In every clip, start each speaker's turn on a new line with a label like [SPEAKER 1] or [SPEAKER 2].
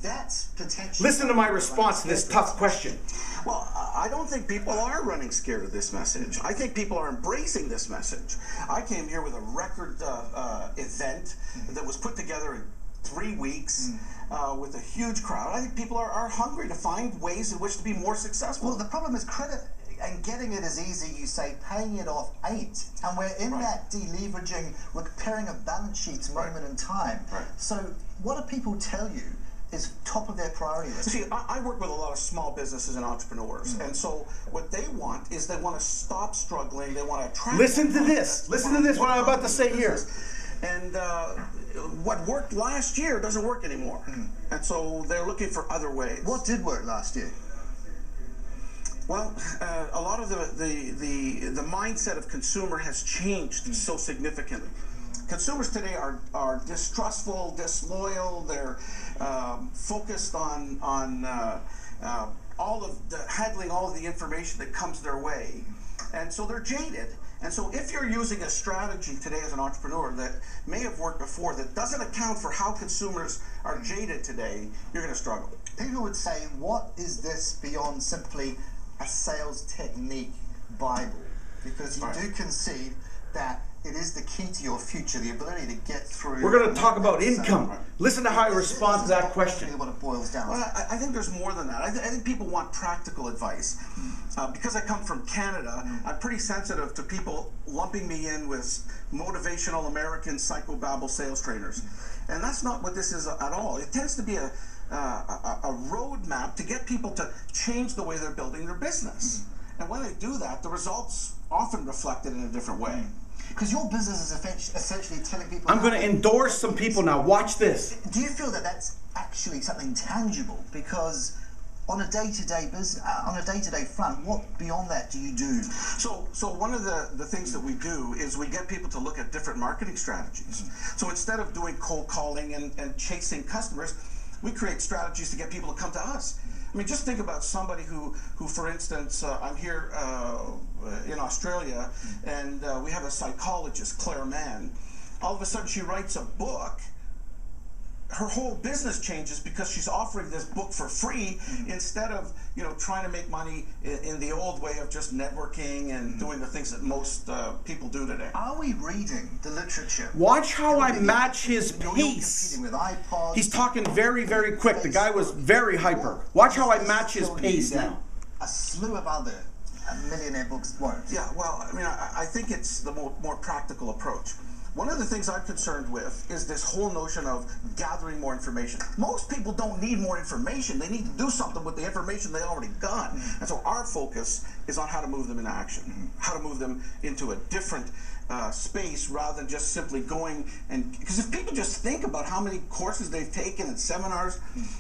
[SPEAKER 1] That's potentially...
[SPEAKER 2] Listen to my response to this tough question.
[SPEAKER 3] Well, I don't think people are running scared of this message. I think people are embracing this message. I came here with a record event that was put together in 3 weeks with a huge crowd. I think people are hungry to find ways in which to be more successful.
[SPEAKER 1] Well, the problem is credit and getting it is easy, you say, paying it off ain't. And we're in that deleveraging, repairing of balance sheets moment in time. So what do people tell you is top of their priority list?
[SPEAKER 3] See, I work with a lot of small businesses and entrepreneurs, and so what they want is they want to stop struggling, they want to attract...
[SPEAKER 2] Listen to this, what I'm about to say here.
[SPEAKER 3] And what worked last year doesn't work anymore, and so they're looking for other ways.
[SPEAKER 1] What did work last year?
[SPEAKER 3] Well, a lot of the mindset of consumer has changed so significantly. Consumers today are distrustful, disloyal. They're focused on handling all of the information that comes their way, and so they're jaded. And so if you're using a strategy today as an entrepreneur that may have worked before that doesn't account for how consumers are jaded today, you're going to struggle.
[SPEAKER 1] People would say, what is this beyond simply a sales technique Bible? Because you do concede that it is the key to your future, the ability to get through...
[SPEAKER 2] We're going to talk about income. Listen to how I respond to that question.
[SPEAKER 1] What it boils down to.
[SPEAKER 3] Well, I think there's more than that. I think people want practical advice. Because I come from Canada, I'm pretty sensitive to people lumping me in with motivational American psychobabble sales trainers. And that's not what this is at all. It tends to be a roadmap to get people to change the way they're building their business. And when they do that, the results often reflected in a different way.
[SPEAKER 1] Because your business is essentially telling people...
[SPEAKER 2] I'm going to endorse some people now. Watch this.
[SPEAKER 1] Do you feel that that's actually something tangible? Because on a day-to-day business, on a day-to-day front, what beyond that do you do?
[SPEAKER 3] So one of the things that we do is we get people to look at different marketing strategies. So instead of doing cold calling and chasing customers, we create strategies to get people to come to us. I mean, just think about somebody who for instance, I'm here in Australia, and we have a psychologist, Claire Mann. All of a sudden, she writes a book. Her whole business changes because she's offering this book for free instead of, trying to make money in the old way of just networking and doing the things that most people do today.
[SPEAKER 1] Are we reading the literature?
[SPEAKER 2] Watch how I match his pace.
[SPEAKER 1] With iPods,
[SPEAKER 2] He's talking very, very quick. The guy was very hyper. Watch how I match his pace now.
[SPEAKER 1] A slew of other millionaire books won't.
[SPEAKER 3] Yeah, well, I mean, I think it's the more practical approach. One of the things I'm concerned with is this whole notion of gathering more information. Most people don't need more information. They need to do something with the information they already got. And so our focus is on how to move them into action, how to move them into a different space rather than just simply going and... Because if people just think about how many courses they've taken and seminars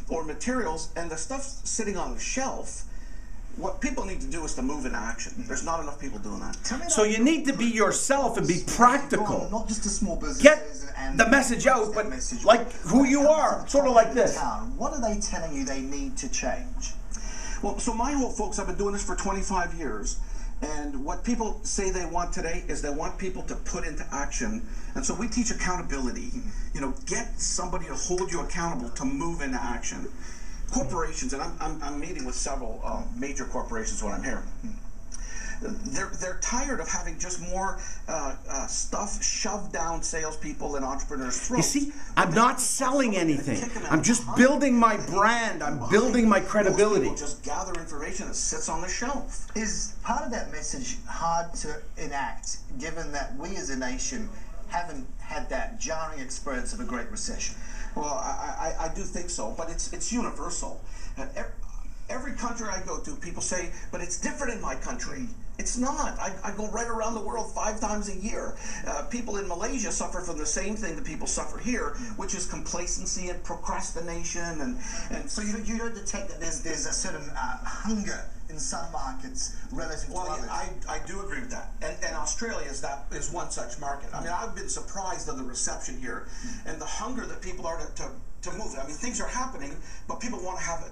[SPEAKER 3] or materials and the stuff sitting on the shelf, what people need to do is to move in action. There's not enough people doing that.
[SPEAKER 2] So you need to be yourself and be practical.
[SPEAKER 1] Not just a small business.
[SPEAKER 2] Get the message out, but like who you are. Sort of like this.
[SPEAKER 1] What are they telling you they need to change?
[SPEAKER 3] Well, so my whole focus, I've been doing this for 25 years. And what people say they want today is they want people to put into action. And so we teach accountability. Get somebody to hold you accountable to move into action. Corporations, and I'm meeting with several major corporations when I'm here. They're tired of having just more stuff shoved down salespeople and entrepreneurs' throats.
[SPEAKER 2] You see, I'm not selling anything. I'm just building my brand. I'm building my credibility.
[SPEAKER 3] People just gather information that sits on the shelf.
[SPEAKER 1] Is part of that message hard to enact, given that we as a nation haven't had that jarring experience of a Great Recession?
[SPEAKER 3] Well, I do think so, but it's universal. Every country I go to, people say, but it's different in my country. It's not. I go right around the world 5 times a year. People in Malaysia suffer from the same thing that people suffer here, which is complacency and procrastination. And
[SPEAKER 1] so you don't detect that there's a certain hunger in some markets relative to others?
[SPEAKER 3] I do agree with that. And Australia is one such market. I mean, I've been surprised at the reception here and the hunger that people are to move. I mean, things are happening, but people want to have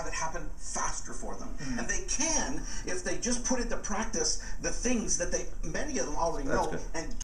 [SPEAKER 3] it happen faster for them. And they can if they just put into practice the things that many of them already know and